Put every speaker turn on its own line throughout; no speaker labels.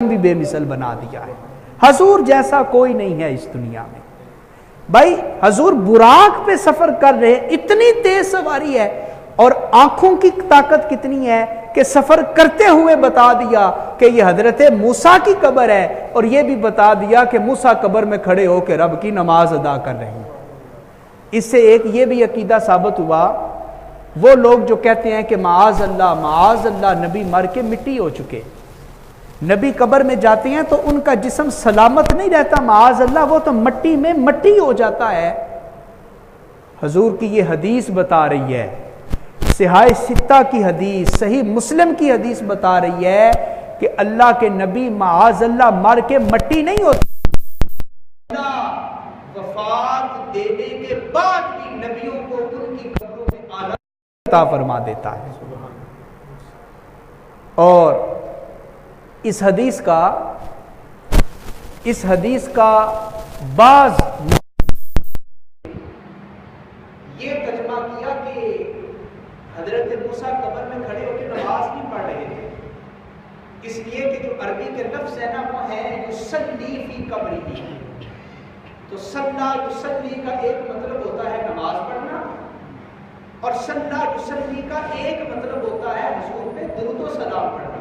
بھی بے مثل بنا دیا ہے۔ حضور جیسا کوئی نہیں ہے اس دنیا میں۔ بھائی حضور براق پہ سفر کر رہے، اتنی تیز سواری ہے اور آنکھوں کی طاقت کتنی ہے کہ سفر کرتے ہوئے بتا دیا کہ یہ حضرت موسیٰ کی قبر ہے، اور یہ بھی بتا دیا کہ موسیٰ قبر میں کھڑے ہو کے رب کی نماز ادا کر رہے ہیں۔ اس سے ایک یہ بھی عقیدہ ثابت ہوا، وہ لوگ جو کہتے ہیں کہ معاذ اللہ نبی مر کے مٹی ہو چکے، نبی قبر میں جاتے ہیں تو ان کا جسم سلامت نہیں رہتا، معاذ اللہ وہ تو مٹی میں مٹی ہو جاتا ہے۔ حضور کی یہ حدیث بتا رہی ہے، صحاح ستہ کی حدیث، صحیح مسلم کی حدیث بتا رہی ہے کہ اللہ کے نبی معاذ اللہ مر کے مٹی نہیں ہوتے، وفات دینے کے بعد بھی نبیوں کو ان کی قبروں میں اعلیٰ عطا فرما دیتا ہے۔ اور اس حدیث کا بعض یہ ترجمہ کیا کہ حضرت موسیٰ قبر میں کھڑے ہو کے نماز نہیں پڑھ رہے تھے، اس لیے کہ جو عربی کے لفظ ہے نا وہ ہے یصلی فی قبرہ، تو صلی یصلی کا ایک مطلب ہوتا ہے نماز پڑھنا، اور صلی یصلی کا ایک مطلب ہوتا ہے حضور پہ درود و سلام پڑھنا۔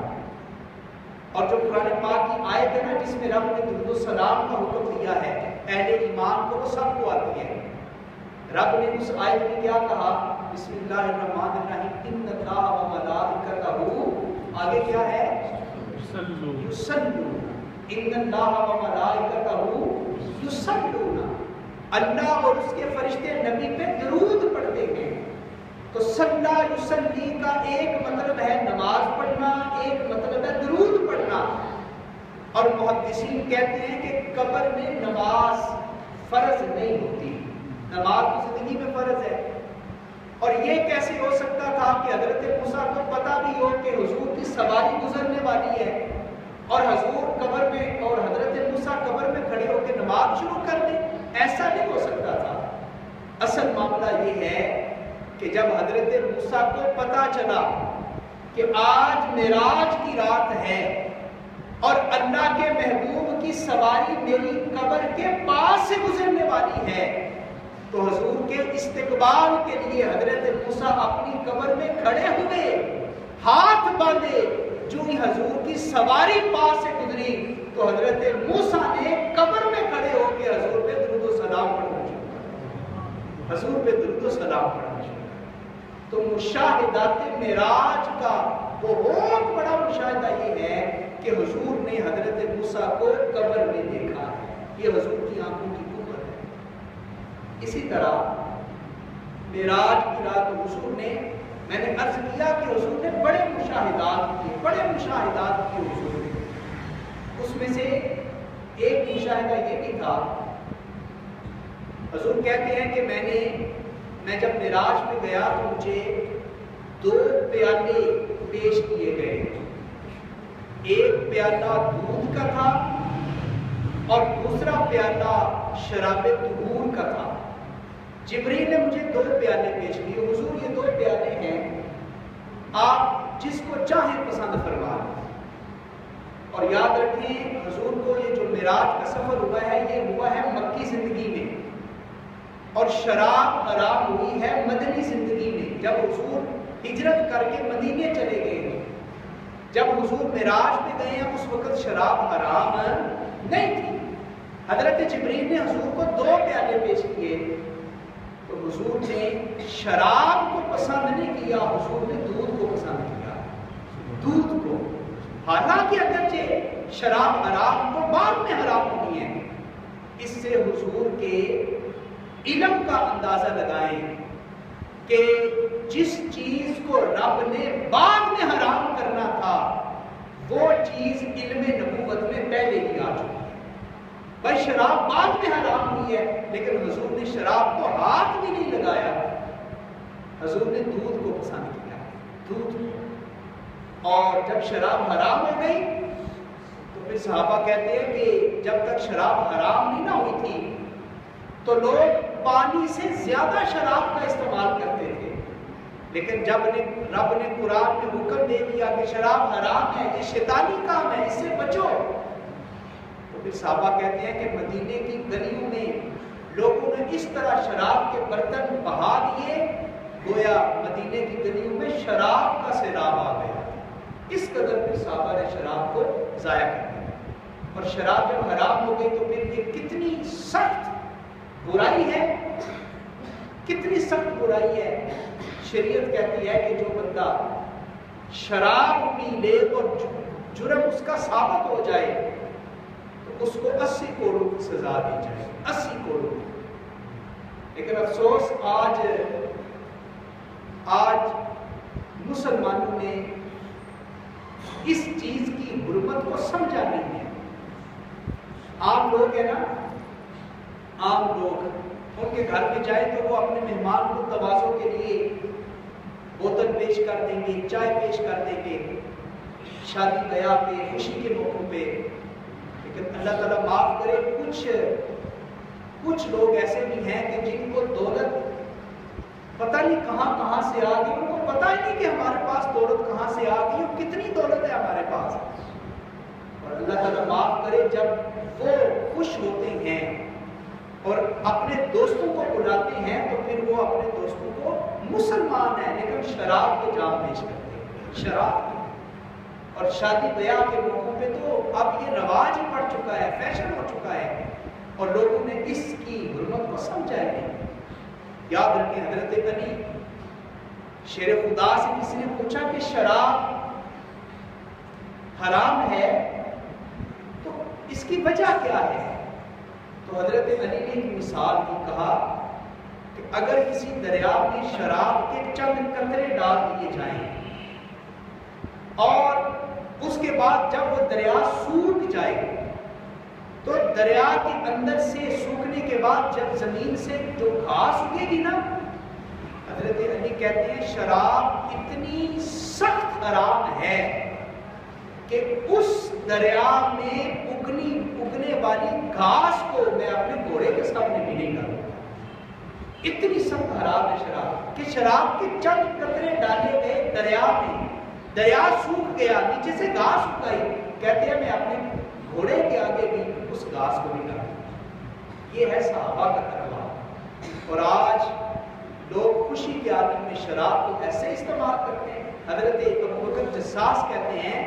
اور جو قرآن پاک کی آیت ہے نا جس میں رب نے درود و سلام کا حکم دیا ہے اہل ایمان کو، وہ سب کو آتی ہے۔ رب نے اس آیت میں کیا کہا؟ بسم اللہ الرحمن الرحیم، ان اللہ و ملائکتہ، آگے کیا ہے؟ یصلون، ان اللہ و ملائکتہ یصلون، اللہ اور اس کے فرشتے نبی پہ درود پڑھتے ہیں۔ تو صلی یصلی کا ایک مطلب ہے نماز پڑھنا، ایک مطلب ہے درود پڑھنا۔ اور محدثین کہتے ہیں کہ قبر میں نماز فرض نہیں ہوتی، نماز تو زندگی میں فرض ہے۔ اور یہ کیسے ہو سکتا تھا کہ حضرت موسیٰ کو پتہ بھی ہو کہ حضور کی سواری گزرنے والی ہے اور حضور قبر میں اور حضرت موسیٰ قبر میں کھڑے ہو کے نماز شروع کر دیں؟ ایسا نہیں ہو سکتا تھا۔ اصل معاملہ یہ ہے کہ جب حضرت موسیٰ کو پتہ چلا کہ آج معراج کی رات ہے اور اللہ کے محبوب کی سواری میری قبر کے پاس سے گزرنے والی ہے، تو حضور کے استقبال کے لیے حضرت موسیٰ اپنی قبر میں کھڑے ہوئے، ہاتھ باندھے۔ جو ہی حضور کی سواری پاس سے گزری تو حضرت موسیٰ نے قبر میں کھڑے ہو کے حضور پہ درود و سلام پڑھنا شروع کیا، حضور پہ درود و سلام پڑھنا شروع۔ تو مشاہدات معراج کا بہت بڑا مشاہدہ یہ ہے کہ حضور نے حضرت موسیٰ کو قبر میں دیکھا ہے، یہ حضور کی آنکھوں کی قوت ہے۔ اسی طرح معراج کی رات حضور نے، میں نے عرض کیا کہ حضور نے بڑے مشاہدات کیے حضور نے۔ اس میں سے ایک مشاہدہ یہ بھی تھا، حضور کہتے ہیں کہ میں جب معراج میں گیا تو مجھے 2 پیالے پیش کیے گئے، ایک پیالہ دودھ کا تھا اور دوسرا پیالہ شراب طہور کا تھا۔ جبریل نے مجھے 2 پیالے پیش کیے، حضور یہ 2 پیالے ہیں، آپ جس کو چاہیں پسند فرما لیں۔ اور یاد رکھیں حضور کو یہ جو معراج کا سفر ہوا ہے یہ ہوا ہے مکی زندگی میں، اور شراب حرام ہوئی ہے مدنی زندگی میں، جب حضور ہجرت کر کے مدینے چلے گئے ہیں۔ جب حضور معراج پہ گئے ہیں اس وقت شراب حرام نہیں تھی۔ حضرت جبریل نے حضور کو 2 پیالے پیش کیے تو حضور نے شراب کو پسند نہیں کیا، حضور نے دودھ کو پسند کیا، دودھ کو۔ حالانکہ اگرچہ شراب حرام تو بعد میں حرام ہوئی ہے۔ اس سے حضور کے علم کا اندازہ لگائیں کہ جس چیز کو رب نے بعد میں حرام کرنا تھا وہ چیز علم نبوت میں پہلے ہی آ چکی ہے۔ بھائی شراب بعد میں حرام ہوئی ہے لیکن حضور نے شراب کو ہاتھ بھی نہیں لگایا، حضور نے دودھ کو پسند کیا، دودھ کو۔ اور جب شراب حرام ہو گئی تو پھر صحابہ کہتے ہیں کہ جب تک شراب حرام نہیں نہ ہوئی تھی تو لوگ پانی سے زیادہ شراب کا استعمال کرتے تھے، لیکن جب رب نے قرآن میں حکم دے دیا کہ شراب حرام ہے، یہ شیطانی کام ہے، اس سے بچو، تو پھر صحابہ کہتے ہیں کہ مدینے کی گلیوں میں لوگوں نے اس طرح شراب کے برتن بہا دیے، گویا مدینے کی گلیوں میں شراب کا سیلاب آ گیا۔ اس قدر پھر صحابہ نے شراب کو ضائع کر دیا، اور شراب جب حرام ہو گئی تو پھر یہ کتنی سخت برائی ہے، کتنی سخت برائی ہے۔ شریعت کہتی ہے کہ جو بندہ شراب پی لے اور جرم اس کا ثابت ہو جائے تو اس کو 80 کروڑ کی سزا دی جائے، 80 کروڑ۔ لیکن افسوس آج مسلمانوں نے اس چیز کی حرمت کو سمجھا نہیں ہے۔ عام لوگ ہیں نا، عام لوگ ان کے گھر میں جائیں تو وہ اپنے مہمان کو تواضع کے لیے بوتل پیش کر دیں گے، چائے پیش کر دیں گے، شادی بیاہ پہ، خوشی کے موقع پہ۔ لیکن اللہ تعالیٰ معاف کرے، کچھ لوگ ایسے بھی ہیں کہ جن کو دولت پتہ نہیں کہاں سے آ گئی، ان کو پتہ ہی نہیں کہ ہمارے پاس دولت کہاں سے آ گئی اور کتنی دولت ہے ہمارے پاس۔ اور اللہ تعالیٰ معاف کرے، جب وہ خوش ہوتے ہیں اور اپنے دوستوں کو بلاتے ہیں تو پھر وہ اپنے دوستوں کو مسلمان ہیں لیکن شراب کے جام پیش کرتے ہیں، شراب۔ اور شادی بیاہ کے موقع پہ تو اب یہ رواج ہی پڑ چکا ہے، فیشن ہو چکا ہے، اور لوگوں نے اس کی حرمت کو سمجھا نہیں۔ یاد رکھیں، حضرت علی شیر خدا سے کسی نے پوچھا کہ شراب حرام ہے تو اس کی وجہ کیا ہے؟ تو حضرت علی نے ایک مثال دی، کہا کہ اگر کسی دریا میں شراب کے چند قطرے ڈال دیے جائیں اور اس کے بعد جب وہ دریا سوکھ جائے تو دریا کے اندر سے سوکھنے کے بعد جب زمین سے جو گھاس اگے گی نا، حضرت علی کہتے ہیں شراب اتنی سخت حرام ہے کہ اس دریا میں اگنے والی گھاس کو میں اپنے گھوڑے کے سامنے بھی نہیں ڈالوں گا۔ اتنی سخت حرام ہے شراب کہ شراب کے چند قطرے ڈالے گئے دریا میں، دریا سوکھ گیا، نیچے سے گھاس اگ گئی، کہتے ہیں میں اپنے گھوڑے کے آگے بھی اس گھاس کو نہیں ڈالوں۔ یہ ہے صحابہ کا تقویٰ۔ اور آج لوگ خوشی کے عالم میں شراب کو ایسے استعمال کرتے ہیں۔ حضرت ابوبکر جساس کہتے ہیں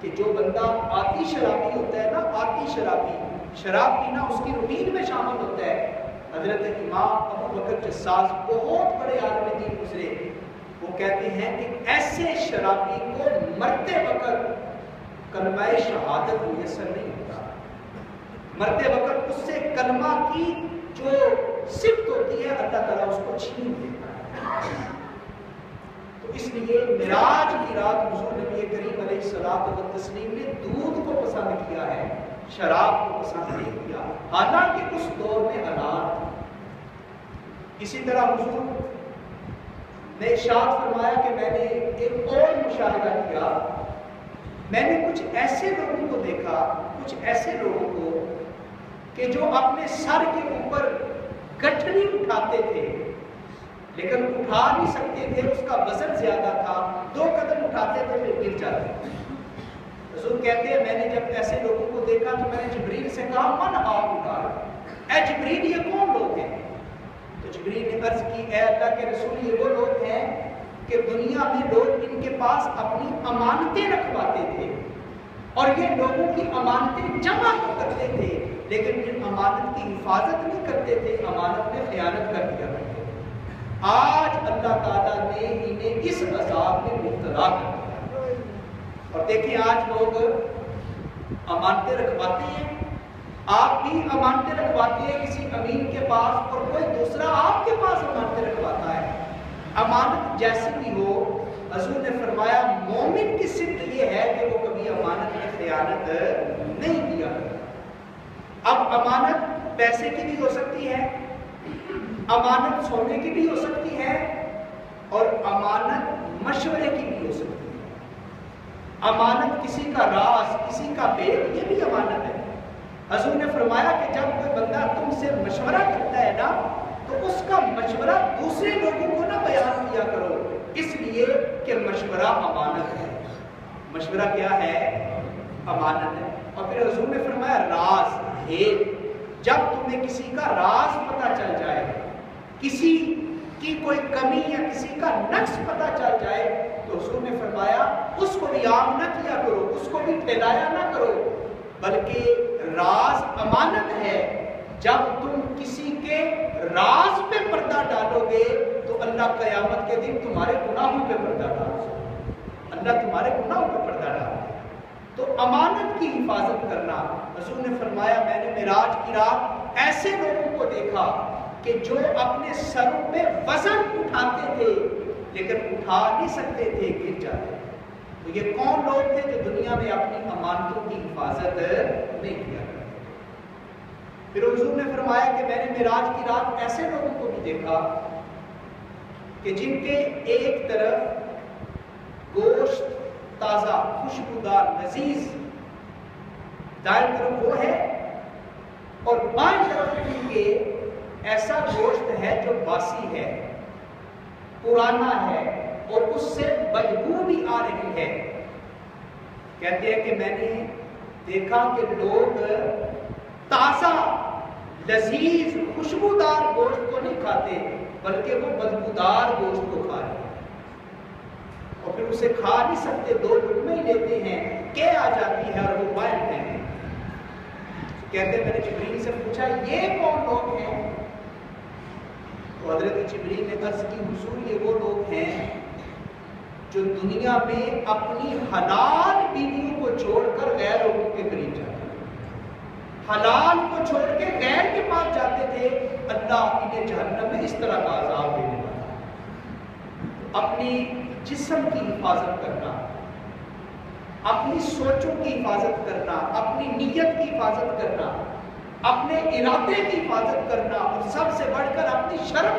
کہ جو بندہ آتی شرابی ہوتا ہے نا، آتی شرابی، شراب پینا اس کی روٹین میں شامل ہوتا ہے۔ حضرت امام ابوبکر جساس بہت بڑے عالم دین گزرے، وہ کہتے ہیں کہ ایسے شرابی کو مرتے وقت کلمہ شہادت میسر نہیں ہوتا، مرتے وقت اس سے کلمہ کی جو صفت ہوتی ہے اللہ تعالیٰ اس کو چھین دیتا ہے۔ تو اس لیے معراج کی رات حضور نبی کریم علیہ الصلوۃ والتسلیم نے دودھ کو پسند کیا ہے، شراب کو پسند نہیں کیا، حالانکہ اس دور میں حلال تھی۔ اسی طرح حضور نے ارشاد فرمایا کہ میں نے ایک اور مشاہدہ کیا، میں نے کچھ ایسے لوگوں کو دیکھا، کچھ ایسے لوگوں کو کہ جو اپنے سر کے اوپر گٹھڑی اٹھاتے تھے لیکن اٹھا نہیں سکتے تھے، اس کا وزن زیادہ تھا، 2 قدم اٹھاتے تھے پھر گر جاتے تھے۔ حضور کہتے ہیں میں نے جب ایسے لوگوں کو دیکھا تو میں نے جبریل سے کہا من ہؤلاء، اے جبریل یہ کون لوگ ہیں؟ تو جبریل نے عرض کی اے اللہ کے رسول یہ وہ لوگ ہیں کہ دنیا میں لوگ ان کے پاس اپنی امانتیں رکھواتے تھے اور یہ لوگوں کی امانتیں جمع کرتے تھے لیکن ان امانت کی حفاظت نہیں کرتے تھے، امانت میں خیانت کر دیا کرتے تھے۔ آج اللہ تعالیٰ نے انہیں اس عذاب میں مبتلا کر دیا۔ اور دیکھیں آج لوگ امانتیں رکھواتے ہیں، آپ بھی امانتیں رکھواتے ہیں کسی امین کے پاس اور کوئی دوسرا آپ کے پاس امانتیں رکھواتا ہے۔ امانت جیسی بھی ہو، حضور نے فرمایا مومن کی صفت یہ ہے کہ وہ کبھی امانت میں خیانت نہیں کیا کرتا۔ اب امانت پیسے کی بھی ہو سکتی ہے، امانت سونے کی بھی ہو سکتی ہے اور امانت مشورے کی بھی ہو سکتی ہے۔ امانت کسی کا راز، کسی کا بیت، یہ بھی امانت ہے۔ حضور نے فرمایا کہ جب کوئی بندہ تم سے مشورہ کرتا ہے نا تو اس کا مشورہ دوسرے لوگوں کو نہ بیان کیا کرو، اس لیے کہ مشورہ امانت ہے. مشورہ کیا ہے؟ امانت ہے. اور پھر حضور نے فرمایا راز ہے، جب تمہیں کسی کا راز پتہ چل جائے، کسی کی کوئی کمی یا کسی کا نقص پتہ چل جائے، تو حضور نے فرمایا اس کو بھی عام نہ کیا کرو، اس کو بھی پھیلایا نہ کرو، بلکہ راز امانت ہے. جب تم کسی کے راز پہ پردہ ڈالو گے تو اللہ قیامت کے دن تمہارے گناہوں پہ پردہ ڈالو گے، اللہ تمہارے گناہوں پہ پردہ ڈالو گے. تو امانت کی حفاظت کرنا. حضور نے فرمایا میں نے معراج کی رات ایسے لوگوں کو دیکھا کہ جو اپنے سروں پہ وزن اٹھاتے تھے لیکن اٹھا نہیں سکتے تھے، گر جاتے. تو یہ کون لوگ تھے جو دنیا میں اپنی امانتوں کی حفاظت نہیں کیا کرتے؟ پھر حضور نے فرمایا کہ میں نے معراج کی رات ایسے لوگوں کو بھی دیکھا کہ جن کے ایک طرف گوشت تازہ خوشبودار لذیذ دائیں طرف وہ ہے، اور بائیں طرف ان کے ایسا گوشت ہے جو باسی ہے، پرانا ہے، اور اس سے بدبو بھی آ رہی ہے. کہتے ہیں کہ میں نے دیکھا کہ لوگ تازہ لذیذ خوشبودار گوشت کو نہیں کھاتے بلکہ وہ بدبودار گوشت کو کھا رہے ہیں، اور پھر اسے کھا نہیں سکتے، 2 لقمے ہی لیتے ہیں کہ آ جاتی ہے اور وہ باہر ہیں. کہتے ہیں میں نے جبریل سے پوچھا یہ کون لوگ ہیں؟ تو حضرت جبریل نے عرض کی حضور یہ وہ لوگ ہیں جو دنیا میں اپنی حلال بیویوں کو چھوڑ کر غیر لوگوں کے قریب جاتے ہیں، حلال کو چھوڑ کے غیر کے پاس جاتے تھے. اللہ انہیں جہنم میں اس طرح کا عذاب دینے والا. اپنی جسم کی حفاظت کرنا، اپنی سوچوں کی حفاظت کرنا، اپنی نیت کی حفاظت کرنا، اپنے ارادے کی حفاظت کرنا، اور سب سے بڑھ کر اپنی شرم